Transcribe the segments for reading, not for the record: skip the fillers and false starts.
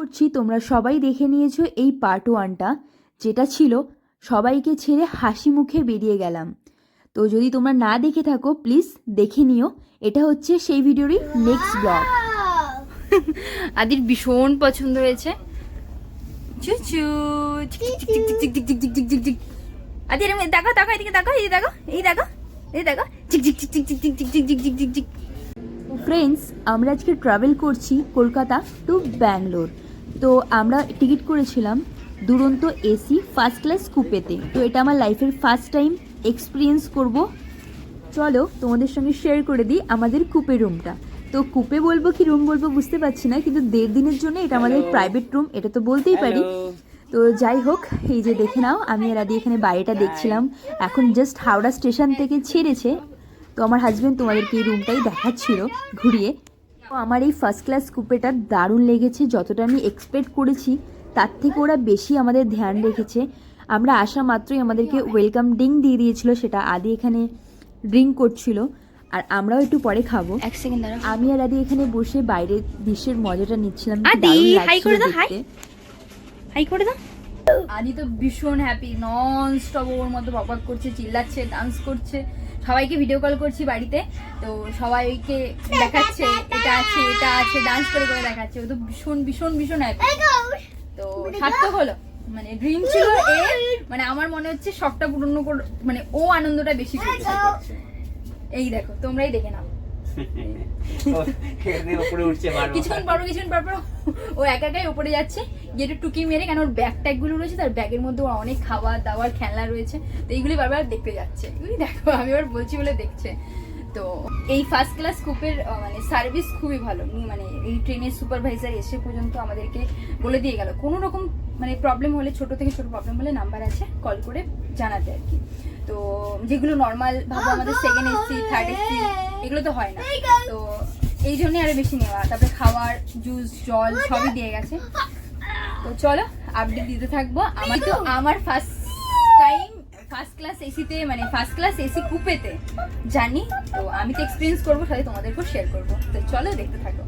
করছি তোমরা সবাই দেখে নিয়েছো এই পার্ট 1টা, যেটা ছিল সবাইকে ছেড়ে হাসি মুখে বেরিয়ে গেলাম। তো যদি তোমরা না দেখে থাকো প্লিজ দেখে নিও, এটা হচ্ছে সেই ভিডিওরই নেক্সট ব্লগ। আদির ভীষণ পছন্দ হয়েছে। চুচু আদি এরকম দেখো দেখো এদিকে দেখো, এই দেখো এই দেখো এই দেখো চিক চিক চিক চিক চিক চিক চিক চিক চিক চিক চিক। ফ্রেন্ডস, আমরা আজকে ট্রাভেল করছি কলকাতা টু ব্যাঙ্গালোর। তো আমরা টিকিট করেছিলাম দুরন্ত এসি ফার্স্ট ক্লাস কুপেতে। তো এটা আমার লাইফের ফার্স্ট টাইম এক্সপিরিয়েন্স করব। চলো তোমাদের সঙ্গে শেয়ার করে দিই আমাদের কুপে রুমটা। তো কুপে বলবো কি রুম বলবো বুঝতে পারছি না, কিন্তু 1.5 দিনের জন্য এটা আমাদের প্রাইভেট রুম, এটা তো বলতেই পারি। তো যাই হোক, এই যে দেখে নাও, আমি আর আদি এখানে বাইরেটা দেখছিলাম। এখন জাস্ট হাওড়া স্টেশন থেকে ছেড়েছে। তো আমার হাজব্যান্ড তোমাদেরকে এই রুমটাই দেখাচ্ছিল ঘুরিয়ে। তো আমার এই ফার্স্ট ক্লাস কুপেটা দারুণ লেগেছে। যতটা আমি এক্সপেক্ট করেছি তার থেকে ওরা বেশি আমাদের ধ্যান রেখেছে। আমরা আসা মাত্রই আমাদেরকে ওয়েলকাম ড্রিঙ্ক দিয়ে দিয়েছিল, সেটা আদি এখানে ড্রিঙ্ক করছিল আর আমরাও একটু পরে খাবো। এক সেকেন্ড দাঁড়াও, আমি আর আদি এখানে বসে বাইরের দৃশ্যের মজাটা নিচ্ছিলাম। আদি হাই করে দাও, হাই করে দাও। আদি তো ভীষণ হ্যাপি, নন স্টপ ওর মধ্যে বকবক করছে, চিল্লাচ্ছে, ডান্স করছে। সবাইকে ভিডিও কল করছি বাড়িতে, তো সবাইকে দেখাচ্ছে এটা আছে এটা আছে, ডান্স করে করে দেখাচ্ছে। ও তো ভীষণ ভীষণ ভীষণ হ্যাপি। তো সার্থক হলো, মানে ড্রিম ছিল এর, মানে আমার মনে হচ্ছে শখটা পূর্ণ মানে ও আনন্দটা বেশি পেয়েছে। এই দেখো, তোমরাই দেখে নাও। কিছুক্ষণ পর ও একা একাই উপরে যাচ্ছে, গিয়ে একটু টুকি মেরে, কেন ওর ব্যাগ ট্যাগ গুলো রয়েছে, তার ব্যাগের মধ্যে ওর অনেক খাবার দাবার খেলনা রয়েছে, তো এইগুলি বারবার দেখতে যাচ্ছে। দেখো আমি ওর বলছি বলে দেখছে। তো এই ফার্স্ট ক্লাস কুপের মানে সার্ভিস খুবই ভালো। মানে এই ট্রেনের সুপারভাইজার এসে পর্যন্ত আমাদেরকে বলে দিয়ে গেল, কোনো রকম মানে প্রবলেম হলে, ছোট থেকে ছোট প্রবলেম হলে নাম্বার আছে, কল করে জানাতে আর কি। তো যেগুলো নর্মাল ভাবে আমাদের সেকেন্ড এসি থার্ড এসি এগুলো তো হয় না, তো এই জন্যই আরো বেশি নেওয়া। তারপরে খাবার, জুস, জল সবই দিয়ে গেছে। তো চলো আপডেট দিতে থাকবো। আমার ফার্স্ট টাইম ফার্স্ট ক্লাস এসিতে, মানে ফার্স্ট ক্লাস এসি কুপেতে জানি। তো আমি তো এক্সপিরিয়েন্স করবো, সাথে তোমাদেরকেও শেয়ার করবো। তো চলো দেখতে থাকো।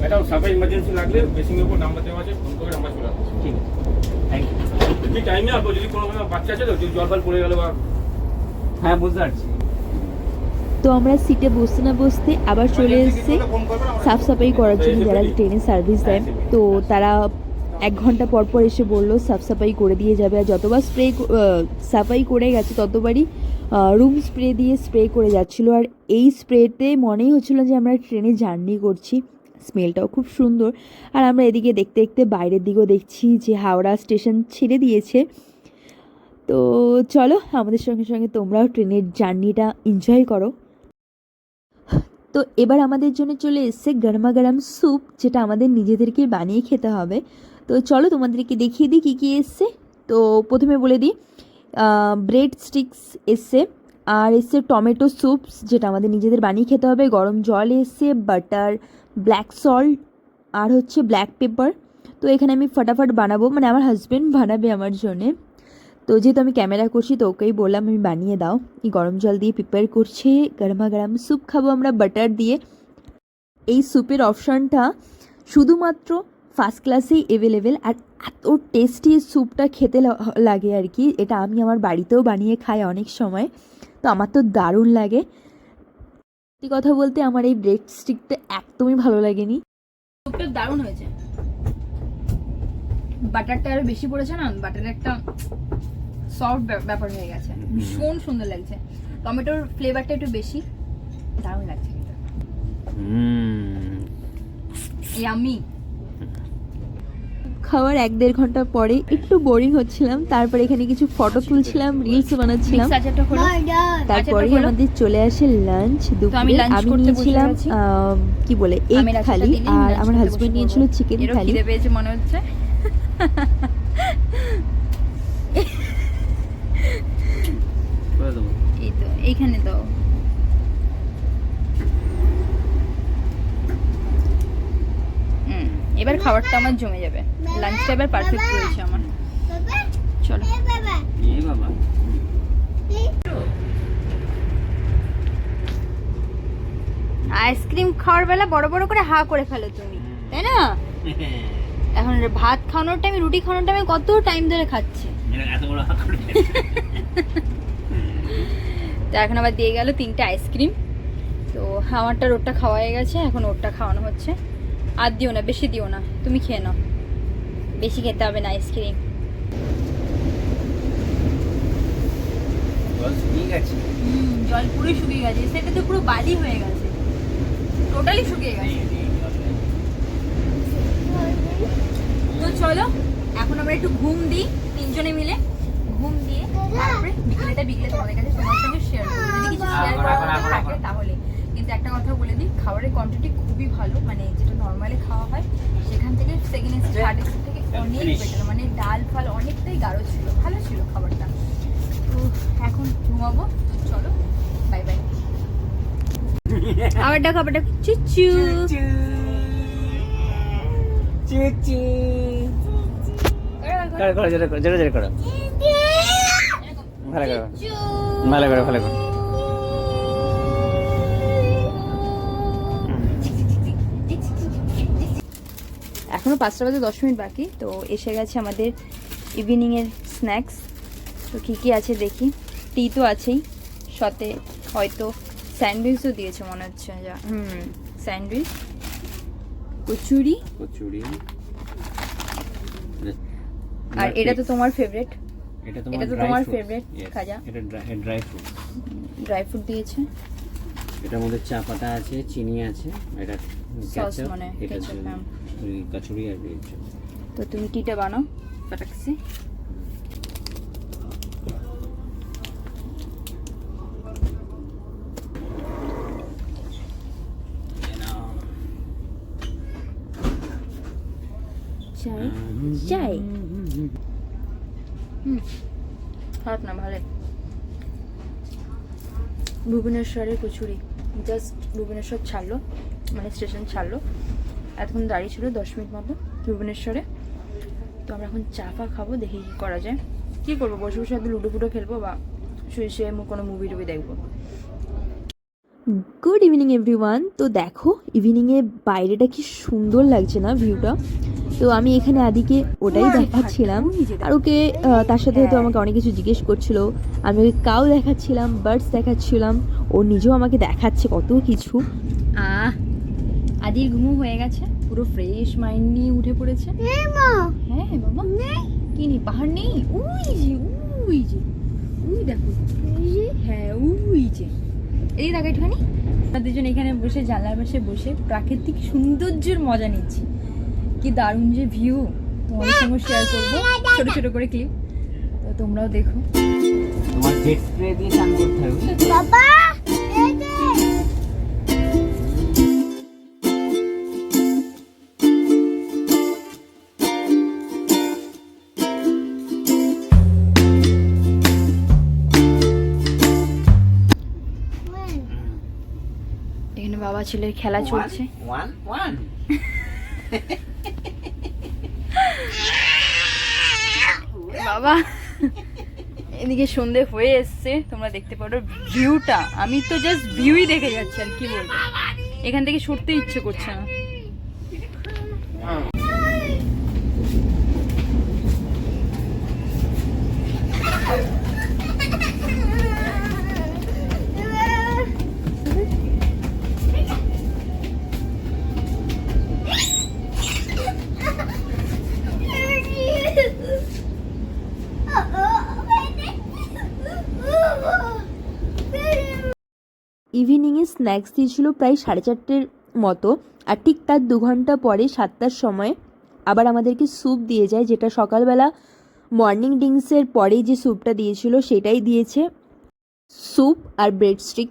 ম্যাডাম সাপে ইমার্জেন্সি লাগলে বেসিং এর উপর নাম্বার দেওয়া আছে, ফোন করে নাম্বার চলে আসবে। ঠিক আছে, থ্যাংক ইউ। যদি টাইমে আসবো, যদি কোনো বাচ্চা আছে তো, যদি জল ফল পড়ে গেল বা, হ্যাঁ বুঝতে পারছি। তো আমরা সিটে বসতে না বসতে আবার চলে এসেছি সাফ সাফাই করার জন্য, যারা ট্রেনে সার্ভিস দেয়। তো তারা 1 ঘন্টা পর পর এসে বললো সাফ সাফাই করে দিয়ে যাবে। আর যতবার সাফাই করে গেছে ততবারই রুম স্প্রে দিয়ে স্প্রে করে যাচ্ছিলো। আর এই স্প্রেতে মনেই হচ্ছিলো যে আমরা ট্রেনে জার্নি করছি। স্মেলটাও খুব সুন্দর। আর আমরা এদিকে দেখতে দেখতে বাইরের দিকেও দেখছি যে হাওড়া স্টেশন ছেড়ে দিয়েছে। তো চলো আমাদের সঙ্গে সঙ্গে তোমরাও ট্রেনের জার্নিটা এনজয় করো। তো এবার আমাদের জন্য চলে এসছে গরমা গরম স্যুপ, যেটা আমাদের নিজেদেরকে বানিয়ে খেতে হবে। তো চলো তোমাদেরকে দেখিয়ে দিই কী কী এসছে। তো প্রথমে বলে দিই, ব্রেড স্টিক্স এসছে, আর এসছে টমেটো স্যুপস, যেটা আমাদের নিজেদের বানিয়ে খেতে হবে। গরম জল এসছে, বাটার, ব্ল্যাক সল্ট, আর হচ্ছে ব্ল্যাক পেপার। তো এখানে আমি ফটাফট বানাবো, মানে আমার হাজব্যান্ড বানাবে আমার জন্যে। তো যেহেতু আমি ক্যামেরা করছি তো ওকেই বললাম আমি বানিয়ে দাও। এই গরম জল দিয়ে প্রিপেয়ার করছে, গরমা গরম স্যুপ খাবো আমরা বাটার দিয়ে। এই স্যুপের অপশানটা শুধুমাত্র ফার্স্ট ক্লাসেই অ্যাভেলেবেল, আর এত টেস্টি স্যুপটা খেতে লাগে আর কি। এটা আমি আমার বাড়িতেও বানিয়ে খাই অনেক সময়, তো আমার তো দারুণ লাগে। সত্যি কথা বলতে আমার এই ব্রেড স্টিকটা একদমই ভালো লাগেনি। স্যুপটা দারুণ হয়েছে, বাটারটা আরো বেশি পড়েছে না, বাটারের একটা সফট ব্যাপার হয়ে গেছে, ভীষণ সুন্দর লাগছে। টমেটোর ফ্লেভারটা একটু বেশি, দারুণ লাগছে কিন্তু। ইয়ামি। খাওয়ার 1-1.5 ঘন্টা পরে একটু বোরিং হচ্ছিলাম, তারপরে এখানে কিছু ফটো তুলছিলাম, রিলস বানাচ্ছিলাম। তারপরে আমাদের চলে আসে লাঞ্চ। দুপুরে আমি নিয়েছিলাম কি বলে এগ থালি, আর আমার হাজবেন্ড নিয়েছিল চিকেন থালি। মনে হচ্ছে এই তো এইখানে তো এবার খাবারটা আমার জমে যাবে। লাঞ্চটা এবার পারফেক্ট হয়েছে আমার। চলো আইসক্রিম খাওয়ার বেলা বড় বড় করে হা করে ফেলো তুমি, তাই না? এখন ভাত খাওয়ানোর টাইমে, রুটি খাওয়ানোর টাইমে কত টাইম ধরে খাচ্ছে। এত বড় হাত করে তো এখন আবার দিয়ে গেল 3টে আইসক্রিম। তো আমারটা ওরটা খাওয়া হয়ে গেছে, এখন ওরটা খাওয়ানো হচ্ছে। আর দিও না, বেশি দিও না, তুমি খেয়ে নাও, বেশি খেতে হবে না আইসক্রিম। ঠিক আছে, জল পুরো শুকিয়ে গেছে, সেটা তো পুরো বালি হয়ে গেছে, টোটালি শুকিয়ে গেছে। তো চলো এখন আমরা একটু ঘুম দিই, 3জনে মিলে ঘুম দিয়ে তারপরে বিকেলে তোমাদের কাছে তোমার সঙ্গে শেয়ার করবো, যদি কিছু শেয়ার করার থাকে তাহলে। কিন্তু একটা কথা বলে দিই, খাবারের কোয়ান্টিটি খুবই ভালো, মানে যেটা নর্মালি খাওয়া হয় সেখান থেকে সেকেন্ড এসি থার্ড এসি থেকে অনেক বেটার, মানে ডাল ফাল অনেকটাই গাঢ় ছিল, ভালো ছিল খাবারটা। তো এখন ঘুমাবো, চলো বাই বাই। আবার ডাকো, আবার ডাকো, চুচু চুচু করো করো, জোরে করো, জোরে জোরে করো, ভালো করো, ভালো করো, ভালো করো। এখনও 5টা বাজে 10 মিনিট বাকি। তো এসে গেছে আমাদের ইভিনিংয়ের স্ন্যাক্স। তো কী কী আছে দেখি, টি তো আছেই, সাথে হয়তো স্যান্ডউইচও দিয়েছে মনে হচ্ছে, যা স্যান্ডউইচ, কচুরি, কচুরি, আর এটা তো তোমার ফেভারিট, এটা তো তোমার ফেভারিট খাজা, এটা ড্রাই ফ্রুট, ড্রাই ফ্রুট দিয়েছে। এটার মধ্যে চা পাতা আছে, চিনি আছে, এটা সস মানে এটা ketchup, হ্যাঁ। কচুরি আর দিয়েছে। তো তুমি টিটা বানাও ফটাকসি। চাই চাই, খারাপ না, ভালো। ভুবনেশ্বরের কচুরি, জাস্ট ভুবনেশ্বর ছাড়লো, মানে স্টেশন ছাড়লো, এতক্ষণ দাঁড়িয়ে ছিল 10 মিনিট মতো ভুবনেশ্বরে। তো আমরা এখন চা ফা খাবো, দেখি কী করা যায়। কী করবো, বসে বসে হয়তো লুডো ফুডো খেলবো বা শুয়ে শুয়ে কোনো মুভি টুভি দেখবো। Good evening everyone. তো দেখো ইভিনিংয়ে বাইরেটা কি সুন্দর লাগছে না ভিউটা। তো আমি এখানে আদিকে ওটাই দেখাচ্ছিলাম, আর ওকে তার সাথে হয়তো আমাকে অনেক কিছু জিজ্ঞেস করছিল, আমি ওকে কাউ দেখাচ্ছিলাম, বার্ডস দেখাচ্ছিলাম, ও নিজেও আমাকে দেখাচ্ছে কত কিছু। আদির ঘুমো হয়ে গেছে, পুরো ফ্রেশ মাইন্ড নিয়ে উঠে পড়েছে। হ্যাঁ বাবা, কি নেই, পাহাড় নেই, ওই যে দেখো, হ্যাঁ ওই যে, এই দেখো একটুখানি। আমরা দুজন এখানে বসে জানলার পাশে বসে প্রাকৃতিক সৌন্দর্যের মজা নিচ্ছি, কি দারুণ যে ভিউ, তোমাদের সঙ্গে শেয়ার করবো ছোট ছোট করে ক্লিপ, তো তোমরাও দেখো। তোমার জেট স্প্রে দিয়ে চান করতে হবে বাবা, এই যে এখানে বাবা ছেলের খেলা চলছে। ওয়ান বাবা এদিকে সন্ধে হয়ে এসছে, তোমরা দেখতে পারো ভিউটা, আমি তো জাস্ট ভিউই দেখে যাচ্ছি, আর কি বলবো, এখান থেকে সরতে ইচ্ছে করছে না। ইভিনিংয়ে স্ন্যাক্স দিয়েছিল প্রায় 4:30 মতো, আর ঠিক তার 2 ঘন্টা পরে 7টার সময় আবার আমাদেরকে স্যুপ দিয়ে যায়, যেটা সকালবেলা মর্নিং ড্রিঙ্কসের পরে যে স্যুপটা দিয়েছিল সেটাই দিয়েছে, স্যুপ আর ব্রেড স্টিক।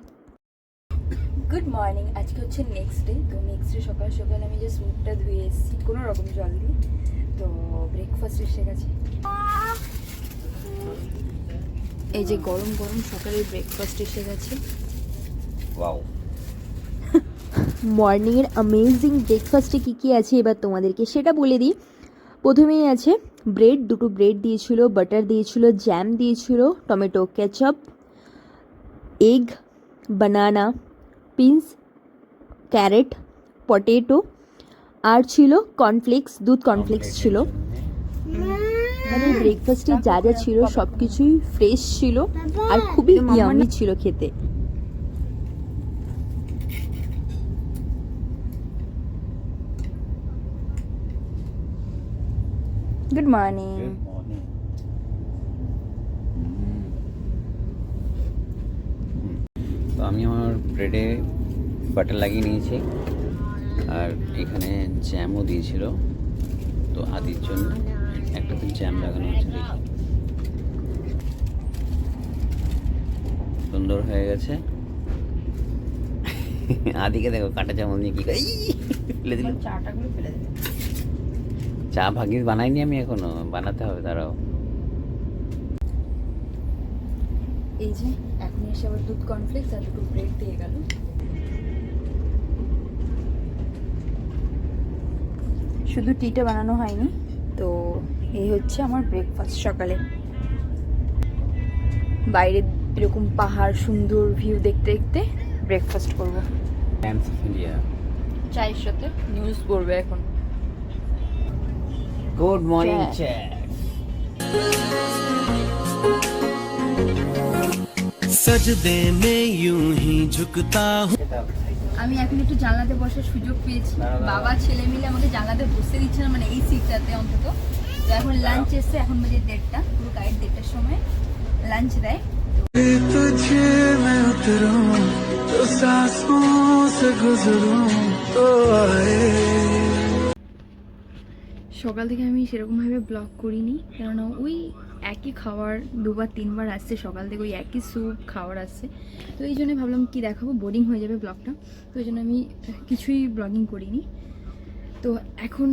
গুড মর্নিং, আজকে হচ্ছে নেক্সট ডে। তো নেক্সট ডে সকাল সকাল আমি যে স্যুপটা ধুয়ে এসেছি কোনো রকম জল দিয়ে, তো ব্রেকফাস্ট এসে গেছে। এই যে গরম গরম সকালের ব্রেকফাস্ট এসে গেছে। ওয়াও, মর্নিংয়ের অ্যামেজিং ব্রেকফাস্টে কী কী আছে এবার তোমাদেরকে সেটা বলে দিই। প্রথমেই আছে ব্রেড, 2টো ব্রেড দিয়েছিল, বাটার দিয়েছিল, জ্যাম দিয়েছিল, টমেটো কেচাপ, এগ, বানানা, পিনস, ক্যারেট, পটেটো, আর ছিল কর্নফ্লেক্স, দুধ কর্নফ্লেক্স ছিল। মানে ব্রেকফাস্টে যা যা ছিল সব কিছুই ফ্রেশ ছিল আর খুবই ইয়ামি ছিল খেতে। Good morning. তো আমি আমার ব্রেডে বাটার লাগিয়ে নিয়েছি, আর এখানে জ্যামও দিয়েছিল। তো আদির জন্য একটাতে জ্যাম লাগানো হচ্ছে, দেখি সুন্দর হয়ে গেছে। আদিকে দেখো কাঁটা চামচ নিয়ে কি করে ফেলে দিল। চাটাগুলো ফেলে দেবে। চা ভাগিস বানাইনি আমি, এখনো বানাতে হবে, দাঁড়াও। এই যে এখন এসে আবার দুধ কর্নফ্লেক্স আর দুটো ব্রেড দিয়ে গেল। শুধু টিটা বানানো হয়নি, তো এই হচ্ছে আমার ব্রেকফাস্ট সকালে। বাইরে এরকম পাহাড় সুন্দর ভিউ দেখতে দেখতে ব্রেকফাস্ট করব। Times of India. চায়ের সাথে নিউজ পড়বে এখন। Good morning chat. চ্যাট। सजदे में यूं ही झुकता हूँ। আমি এখন একটু জানলাতে বসার সুযোগ পেয়েছি। বাবা ছেলে মিলে আমাকে জানলাতে বসতে দিচ্ছে না, মানে এই সিটটাতে অন্তত। তো এখন লাঞ্চ এসছে, এখন বাজে 1:30, পুরো গাইড 1:30টার সময় লাঞ্চ দেয়। तुझे मैं उतरूं तो सांसों से गुजरूं तो आए। সকাল থেকে আমি সেরকমভাবে ব্লগ করিনি, কেননা ওই একই খাবার 2-3বার আসছে সকাল থেকে, ওই একই স্যুপ খাবার আসছে। তো এই জন্য ভাবলাম কি দেখাবো, বোরিং হয়ে যাবে ব্লগটা। তো এই জন্য আমি কিছুই ব্লগিং করিনি। তো এখন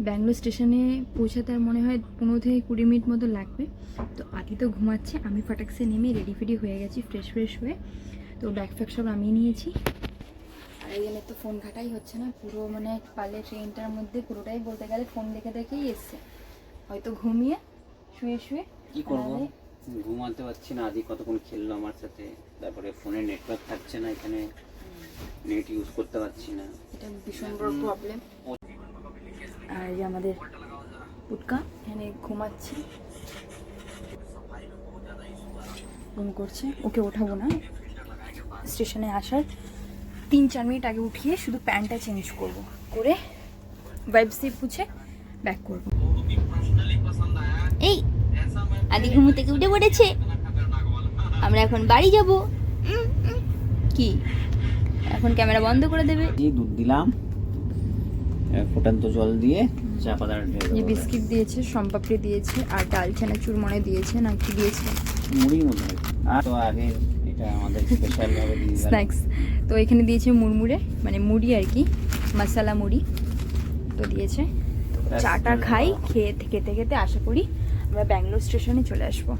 ব্যাঙ্গালোর স্টেশনে পৌঁছাতে আর মনে হয় 15-20 মিনিট মতো লাগবে। তো আদি তো ঘুমাচ্ছে, আমি ফাটাক্সে নেমে রেডি ফেডি হয়ে গেছি, ফ্রেশ হয়ে। তো ব্যাগ ফ্যাগ সব আমি নিয়েছি। আর এই জন্য তো ফোন ঘাটাই হচ্ছে না, পুরো মানে পালে ট্রেনটার মধ্যে পুরোটাই বলতে গেলে ফোন দেখেই এসছে। হয়তো ঘুমিয়ে শুয়ে কি করবো, ঘুমাতে পারছি না। আদি কতক্ষণ খেললো আমার সাথে, তারপরে ফোনে নেটওয়ার্ক থাকছে না, এখানে নেট ইউজ করতে পারছি না। এটা ভীষণ বড় প্রবলেম। আর এই যে আমাদের পুটকা এখানে ঘুমাচ্ছে, ঘুম করছে। ওকে ওঠাবো না, স্টেশনে আসার 3-4 মিনিট আগে উঠিয়ে শুধু প্যান্টটা চেঞ্জ করে ওয়েবসে পুছে ব্যাক করবো। এই আদি ঘুম থেকে উঠে পড়েছে, আমরা এখন বাড়ি যাব। কি এখন ক্যামেরা বন্ধ করে দেবে? দুধ দিলাম, ফুটান্ত জল দিয়ে চা পাতা যে বিস্কিট দিয়েছে, সম্পাপড়ি দিয়েছে, আর ডাল চানাচুর মনে দিয়েছে না কি দিয়েছে, মুড়ির মতো। আর তো আগে এটা আমাদের স্পেশাল ভাবে দিয়ে দিলাম স্ন্যাক্স। তো এখানে দিয়েছে মুড়মুড়ে, মানে মুড়ি আর কি, মশলা মুড়ি তো দিয়েছে। তো চাটা খাই, খেতে খেতে আশা করি আমরা ব্যাঙ্গালোর স্টেশনে চলে আসবো।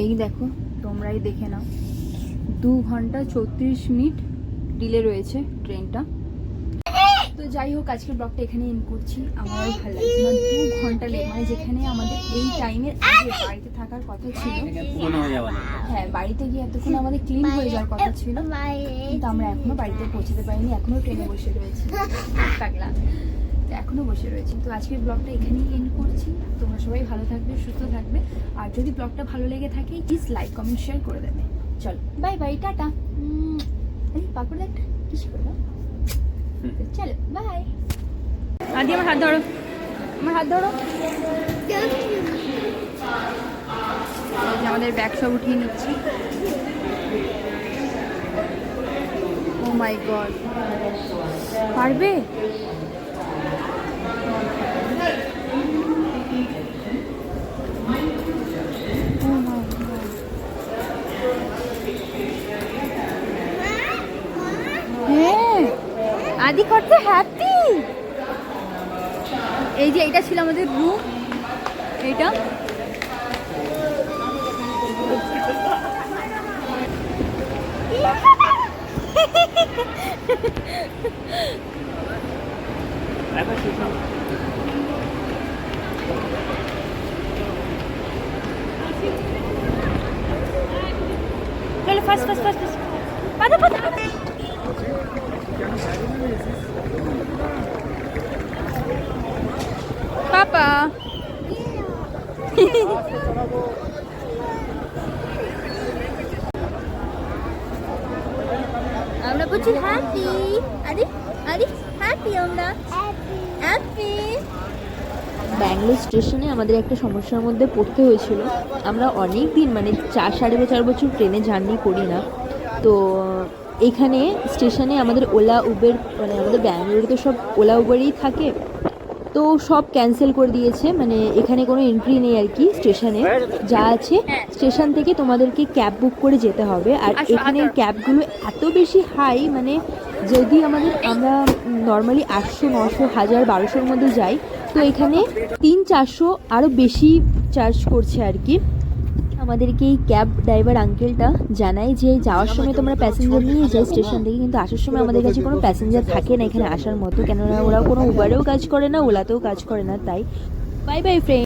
এই দেখো, তোমরাই দেখে নাও, 2 ঘন্টা 34 মিনিট ডিলে রয়েছে ট্রেনটা। তো যাই হোক, আজকের ব্লগটা এখানে এন্ড করছি। আমারও ভালো লাগছে না 2 ঘন্টা লেট, মানে যেখানে আমাদের এই টাইমের আগে বাড়িতে থাকার কথা ছিল। পুরনো হয়ে যাবে না। হ্যাঁ, বাড়িতে গিয়ে এতক্ষণ আমাদের ক্লিন হয়ে যাওয়ার কথা ছিল, কিন্তু আমরা এখনো বাড়িতে পৌঁছতে পারিনি, এখনো ট্রেনে বসে রয়েছি। পাগলা, তো এখনো বসে রয়েছি। তো আজকের ব্লগটা এখানেই এন্ড করছি। তোমরা সবাই ভালো থাকবে, সুস্থ থাকবে, আর যদি ব্লগটা ভালো লেগে থাকে প্লিজ লাইক কমেন্ট শেয়ার করে দেবে। চলো বাই বাই, টাটা। এই পাপড় একটা কিস করে দাও। চলো বাই। আদি আমার হাত ধরো, আমার হাত ধরো। আমাদের ব্যাগ সব উঠিয়ে নিচ্ছি। ও মাই গড, পারবে? হ্যাঁ, আদি করতে হ্যাপি। এই যে এটা ছিল আমাদের রুম, এইটা চলো ফাস্ট পাদা পাপা আমরা বলছি হ্যাপি। আরে আরে হ্যাপি, আমরা হ্যাপি। ব্যাঙ্গালোর স্টেশনে আমাদের একটা সমস্যার মধ্যে পড়তে হয়েছিল। আমরা অনেক দিন মানে 4-4.5 বছর ট্রেনে জার্নি করি না, তো এখানে স্টেশনে আমাদের ওলা উবের মানে আমাদের ব্যাঙ্গালোরে তো সব ওলা উবেরই থাকে, তো সব ক্যান্সেল করে দিয়েছে। মানে এখানে কোনো এন্ট্রি নেই আর কি স্টেশনে, যা আছে স্টেশন থেকে তোমাদেরকে ক্যাব বুক করে যেতে হবে। আর এখানের ক্যাবগুলো এত বেশি হাই, মানে যদি আমরা নর্মালি 800, 900, 1000, 1200-র মধ্যে যাই, তো এখানে 300-400 আরও বেশি চার্জ করছে আর কি। আমাদেরকে এই ক্যাব ড্রাইভার আঙ্কেলটা জানায় যে যাওয়ার সময় তোমরা প্যাসেঞ্জার নিয়ে যাই স্টেশন থেকে, কিন্তু আসার সময় আমাদের কাছে কোনো প্যাসেঞ্জার থাকে না এখানে আসার মতো, কেননা ওরা কোনো উবারেও কাজ করে না, ওলাতেও কাজ করে না। তাই বাই বাই ফ্রেন্ড।